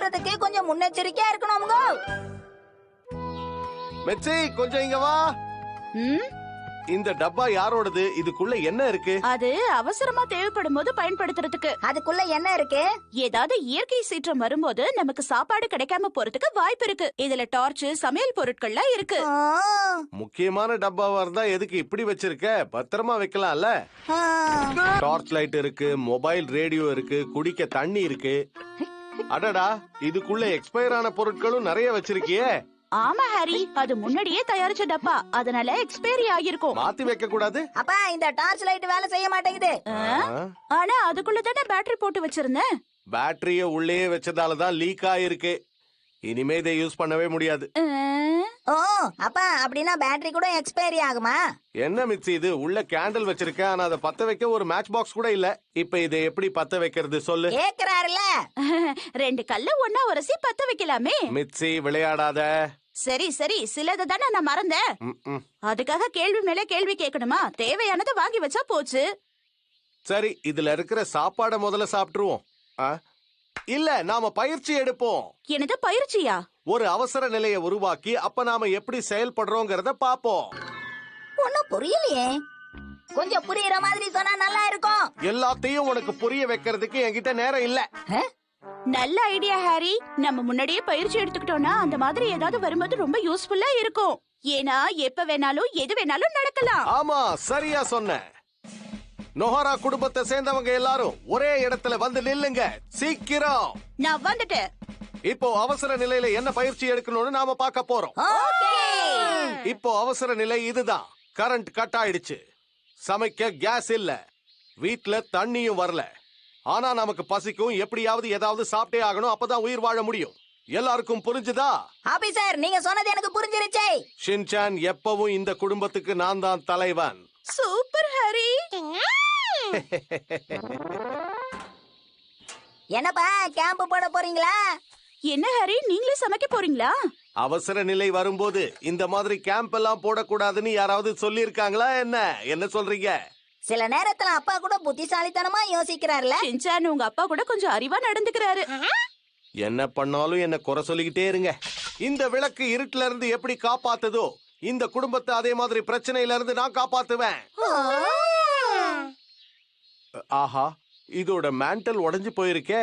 பண்றதுக்கு கொஞ்சம் முன்னெச்சரிக்கையா இருக்கணும்ங்க. மெச்சி கொஞ்சம் இங்க வா. இந்த டப்பா யாரோடது? இதுக்குள்ள என்ன இருக்கு? அது அவசரமா தேவைப்படும் போது பயன்படுத்துறதுக்கு. அதுக்குள்ள என்ன இருக்கு? ஏதாவது இயற்கை சீற்றம் வரும்போது நமக்கு சாப்பாடு கிடைக்காம போறதுக்கு வாய்ப்பு இருக்கு. இதுல டார்ச், சமையல் பொருட்கள்லாம் இருக்கு. முக்கியமான டப்பாவா இருந்தா எதுக்கு இப்படி வச்சிருக்க? பத்திரமா வைக்கலாம்ல. டார்ச் லைட் இருக்கு, மொபைல் ரேடியோ இருக்கு, குடிக்க தண்ணி இருக்கு. அடடா, இதுக்குள்ள எக்ஸ்பயர் ஆன பொருட்களும் நிறைய வச்சிருக்கியே. ஆமா ஹாரி, அது முன்னாடியே தயாரிச்ச டப்பா, அதனால எக்ஸ்பைரி ஆகிருக்கும். மாத்தி வைக்க கூடாது. அப்பா, இந்த டார்ச் லைட் வேலை செய்ய மாட்டேங்குது. ஆனா அதுக்குள்ள தானே பேட்டரி போட்டு வச்சிருந்தேன். பேட்டரிய உள்ளே வச்சதாலதான் லீக் ஆயிருக்கு. இனிமே இதை யூஸ் பண்ணவே முடியாது. ஓ, அப்பா அப்படின்னா பேட்டரி கூட எக்ஸ்பைரி ஆகுமா? என்ன மிச்சி இது? உள்ள கேண்டில் வச்சிருக்க, ஆனா அதை பத்த வைக்க ஒரு மேட்ச் பாக்ஸ் கூட இல்ல. இப்ப இதை எப்படி பத்த வைக்கிறது சொல்லு. கேக்குறாருல. 2 கல்ல ஒன்னா உரசி பத்த வைக்கலாமே. மிச்சி விளையாடாத. சரி சரி, சிலதை தானே நான் மறந்தேன். அதுக்காக கேள்வி மேல கேள்வி கேட்கணுமா? தேவையானதை வாங்கி வச்சா போச்சு. சரி, இதுல இருக்கிற சாப்பாடை முதல்ல சாப்பிட்டுருவோம். இல்ல, நாம பயிற்சி எடுப்போம். என்னது பயிற்சியா? ஒரு அவசர நிலையை உருவாக்கி அப்ப நாம எப்படி செயல்படுறோங்கிறத பாப்போம். ஒண்ணும் புரியலையே. கொஞ்சம் புரியுற மாதிரி சொன்னா நல்லா இருக்கும். எல்லாத்தையும் உனக்கு புரிய வைக்கிறதுக்கு என்கிட்ட நேரம் இல்ல. நல்ல ஐடியா ஹாரி. நம்ம முன்னாடியே பயிற்சி எடுத்துக்கிட்டோம்னா அந்த மாதிரி ஏதாவது வரும்போது ரொம்ப யூஸ்ஃபுல்லா இருக்கும். ஏன்னா எப்ப வேணாலும் எது வேணாலும் நடக்கலாம். ஆமா, சரியா சொன்ன. நொஹாரா குடும்பத்தை சேர்ந்தவங்க எல்லாரும் ஒரே இடத்துல வந்து நில்லுங்க, சீக்கிரம். நான் வந்துட்டேன். இப்போ அவசர நிலையில என்ன பயிற்சி எடுக்கணும்னு நாம பார்க்க போறோம். இப்போ அவசர நிலை இதுதான். கரண்ட் கட் ஆயிடுச்சு, சமைக்க கேஸ் இல்ல, வீட்ல தண்ணியும் வரல. ஆனா நமக்கு பசிக்கும், எப்படியாவது ஏதாவது சாப்பிட்டே ஆகணும், அப்பதான் உயிர் வாழ முடியும். எல்லாருக்கும் புரிஞ்சுதா? ஆபீசர், நீங்க சொன்னது எனக்கு புரிஞ்சிருச்சே. ஷின்சான், எப்பவும் இந்த குடும்பத்துக்கு நான் தான் தலைவன். Super Harry. என்னப்பா, கேம்ப் போட போறீங்களா? என்ன ஹாரி, நீங்களே சமைக்க போறீங்களா? அவசர நிலை வரும்போது இந்த மாதிரி கேம்ப் எல்லாம் போடக்கூடாதுன்னு யாராவது சொல்லி இருக்காங்களா? என்ன சொல்றீங்க? சில நேரத்துல அப்பா கூட புத்திசாலித்தனமா யோசிக்கிறாருல. ஷின்சான், உங்க அப்பா கூட கொஞ்சம் அறிவா நடந்துக்கிறாரு. என்ன பண்ணாலும் என்ன குறை சொல்லிக்கிட்டே இருங்க. இந்த விளக்கு இருட்டுல இருந்து எப்படி காப்பாத்துதோ, இந்த குடும்பத்தை அதே மாதிரி பிரச்சனையில இருந்து நான் காப்பாத்துவேன். ஆஹா, இதோட மேண்டல் உடைஞ்சு போயிருக்கே.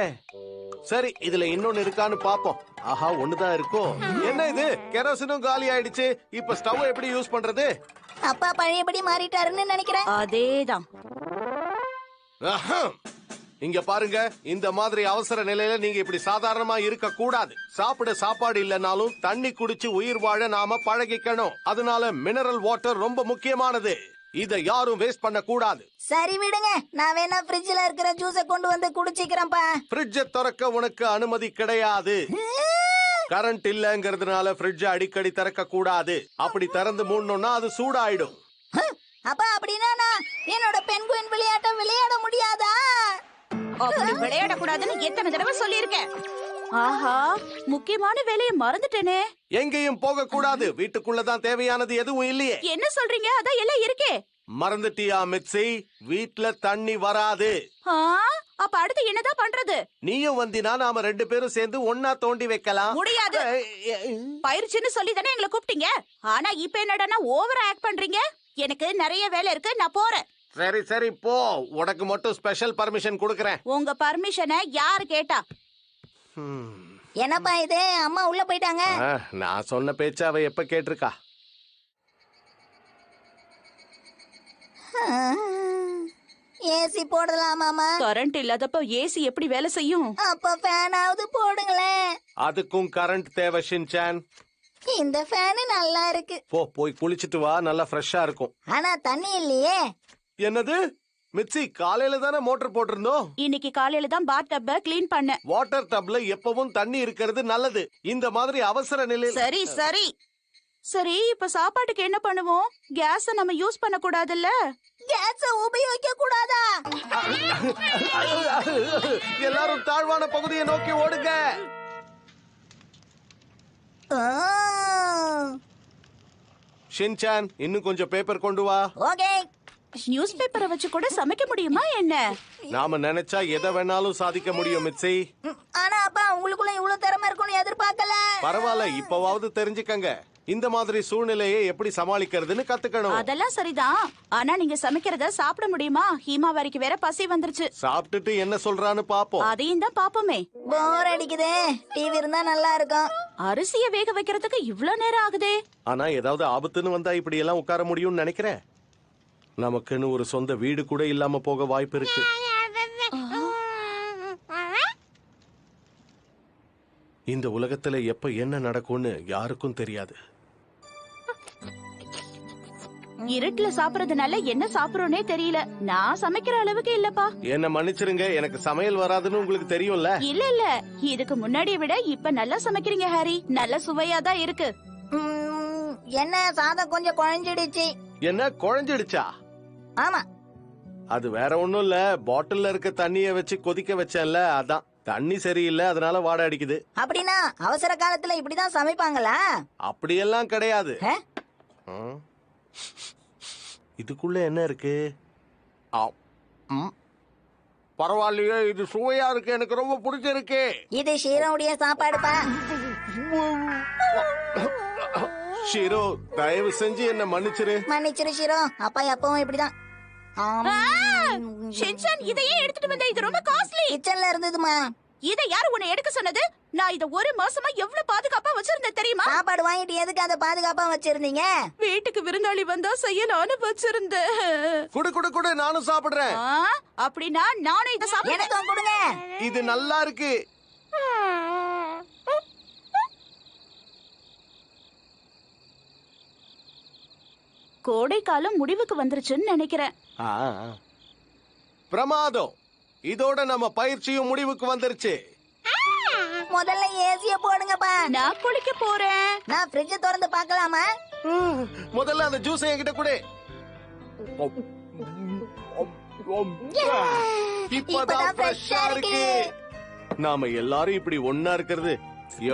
சரி, இதுல இன்னொன்னு இருக்கான்னு பாப்போம். ஆஹா, ஒண்ணுதான் இருக்கும். என்ன இது? கெரோசினும் காலி ஆயிடுச்சு. இப்ப ஸ்டவ் எப்படி யூஸ் பண்றது? அப்பா பழையபடி மாறிட்டாருன்னு நினைக்கிறேன். அதேதான். இங்க பாருங்க, இந்த மாதிரி அவசர நிலையில நீங்க இப்படி சாதாரணமா இருக்க கூடாது. சாப்பிட சாப்பாடு இல்லனாலும் தண்ணி குடிச்சு உயிர் வாழ நாம பழகிக்கணும். அதனால மினரல் வாட்டர் ரொம்ப முக்கியமானது. இத யாரும் வேஸ்ட் பண்ண கூடாது. சரி விடுங்க, நான் வேணா ஃப்ரிட்ஜ்ல இருக்கிற ஜூஸ கொண்டு வந்து குடிச்சிக்கிறேன்ப்பா. ஃப்ரிட்ஜ திறக்க உனக்கு அனுமதி கிடையாது. கரண்ட் இல்லங்கிறதுனால ஃப்ரிட்ஜ அடிக்கடி திறக்க கூடாது. அப்படி திறந்து மூடணும்னா அது சூடாயிடும். அப்பா, அப்படின்னா நான் என்னோட பென்குயின் விளையாட்ட விளையாட முடியாதா? அப்படி விளையாட கூடாதுன்னு எத்தனை தடவை சொல்லியிருக்கேன். ஆஹா, முக்கியமான வேலையை மறந்துட்டேனே. எங்கேயும் போக கூடாது. வீட்டுக்குள்ளதான் தேவையானது எதுவும் இல்லையே. என்ன சொல்றீங்க? அதான் எல்லாம் இருக்கே. மறந்துட்டியா மிட்சி? வீட்ல தண்ணி வராது. அப்ப அடுத்து என்னதான் பண்றது? நீயும் வந்தினா நாம 2 பேரும் சேர்ந்து ஒன்னா தோண்டி வைக்கலாம். முடியாது. பயிற்சின்னு சொல்லி தானே எங்களை கூப்பிட்டீங்க. ஆனா இப்ப என்னடா ஓவரா ஆக்ட் பண்றீங்க. எனக்கு நிறைய வேலை இருக்கு, நான் போறேன். சரி சரி போ. உனக்கு மட்டும் ஸ்பெஷல் பர்மிஷன் கொடுக்கறேன். உங்க பர்மிஷனை யாரு கேட்டா? என்னப்பா இது? அம்மா உள்ள போயிட்டாங்க. நான் சொன்ன பேச்ச அவ எப்ப கேட்டிருக்கா? ஏசி போடலாமாமா? கரண்ட் இல்லாதப்ப ஏசி எப்படி வேலை செய்யும்? அப்ப ஃபேனாவது போடுங்களேன். அதுக்கும் கரண்ட் தேவை ஷின்சான். இந்த ஃபேன் நல்லா இருக்கு. போய் குளிச்சிட்டு வா, நல்லா ஃப்ரெஷ்ஷா இருக்கும். ஆனா தண்ணி இல்லையே. என்னது மிட்சி? காலையில தானே மோட்டர் போட்டிருந்தோம். இன்னைக்கு காலையில தான் பாத் டப்ப க்ளீன் பண்ண. வாட்டர் டப்ல எப்பவும் தண்ணி இருக்கிறது நல்லது. இந்த மாதிரி அவசர நிலையில். சரி சரி சரி, இப்ப சாப்பாட்டுக்கு என்ன பண்ணுவோம்? கேஸ நம்ம யூஸ் பண்ண கூடாதுல்ல? கேஸ உபயோகிக்க கூடாதா? எல்லாரும் தாழ்வான பகுதியை நோக்கி ஓடுங்க. ஷின்சான், இன்னும் கொஞ்சம் பேப்பர் கொண்டு வா. ஓகே. நியூஸ் பேப்பரை வச்சு கூட சமைக்க முடியுமா என்ன? நாம நினைச்சா எதை வேணாலும் சாதிக்க முடியும் மிட்சி. ஆனா அப்பா, உங்களுக்குள்ள இவ்வளவு திறமை பரவாயில்ல, இப்பவாவது தெரிஞ்சுக்கங்க. இந்த மாதிரி சூழ்நிலையை எப்படி சமாளிக்கிறதுன்னு கத்துக்கணும். அதெல்லாம் சரிதான். ஆனா நீங்க சமைக்கிறத சாப்பிட முடியுமா? ஹீமாவாரிக்கு வேற பசி வந்துருச்சு. சாப்பிட்டுட்டு என்ன சொல்றான்னு பாப்போம். அதையும் தான் பாப்போமே. போர் அடிக்குதே, டிவி இருந்தா நல்லா இருக்கும். அரிசிய வேக வைக்கிறதுக்கு இவ்ளோ நேரம் ஆகுதே. ஆனா ஏதாவது ஆபத்துன்னு வந்தா இப்படி எல்லாம் உட்கார முடியும்னு நினைக்கிறேன். நமக்குன்னு ஒரு சொந்த வீடு கூட இல்லாம போக வாய்ப்பு இருக்கு. இந்த உலகத்துல எப்ப என்ன நடக்கும்னு யாருக்கும் தெரியாது. இருட்டுல சாப்பிடறதுனால என்ன சாப்பிடுறோனே தெரியல. நான் சமைக்கிற அளவுக்கு இல்லப்பா. என்ன மன்னிச்சிருங்க, எனக்கு சமையல் வராதுன்னு உங்களுக்கு தெரியும்ல. இல்ல இதுக்கு முன்னாடியை விட இப்ப நல்லா சமைக்கிறீங்க ஹாரி. நல்ல சுவையா தான் இருக்கு. என்ன சாதம் கொஞ்சம் குழஞ்சிடுச்சு. என்ன குழஞ்சிடுச்சா? ஆமா, அது வேற ஒண்ணும் இல்ல, பாட்டில்ல இருக்க தண்ணிய வச்சு கொதிக்க வச்சேன்ல, அதான். தண்ணி சரியில்லை, அதனால வாடை அடிக்குது. அப்படின்னா அவசர காலத்துல இப்படிதான் சமைப்பாங்களா? அப்படியெல்லாம் கிடையாது. ஆ? இதுக்குள்ள என்ன இருக்கு? பரவாயில்லையே, இது சுவையா இருக்கு, எனக்கு ரொம்ப பிடிச்சிருக்கு. இது ஷீரோவுடைய சாப்பாடுப்பா. ஷீரோ, தயவு செஞ்சு என்ன மன்னிச்சிரு. மன்னிச்சிரு ஷீரோ, அப்பா எப்பவும் இப்படிதான். ஷின்சான், இதையே எடுத்துட்டு வந்த. இது ரொம்ப காஸ்ட்லி. கிச்சன்ல இருந்ததுமா. இதை யாரு உன்னை எடுக்க சொன்னது? நான் இத ஒரு மாசமா எவ்வளவு பாதுகாப்பா வச்சிருந்தேன் தெரியுமா? சாப்பாடு வாங்கிட்டு எதுக்கு அதை பாதுகாப்பா வச்சிருந்தீங்க? வீட்டுக்கு விருந்தாளி வந்தா செய்யலான்னு வச்சிருந்தேன். குடு குடு குடு, நானும் சாப்பிடுறேன். அப்படின்னா நானும் இத சாப்பிடுறேன். எனக்கும் கொடுங்க. இது நல்லா இருக்கு. கோடை காலம் முடிவுக்கு வந்துருச்சுன்னு நினைக்கிறேன். பிரமாதம். இதோட நம்ம பயிற்சியும் முடிவுக்கு வந்துருச்சு. முதல்ல ஏசிய போடுங்கப்பா. நான் குளிக்க போறேன். நான் ஃப்ரிட்ஜ் திறந்து பார்க்கலாமா? முதல்ல அந்த ஜூஸ் என்கிட்ட கொடு. இப்பதான் ஃப்ரெஷ்ஷா இருக்கு. நாம எல்லாரும் இப்படி ஒன்னா இருக்கிறது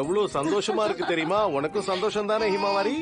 எவ்வளவு சந்தோஷமா இருக்கு தெரியுமா? உனக்கும் சந்தோஷம் தானே ஹிமாவாரி?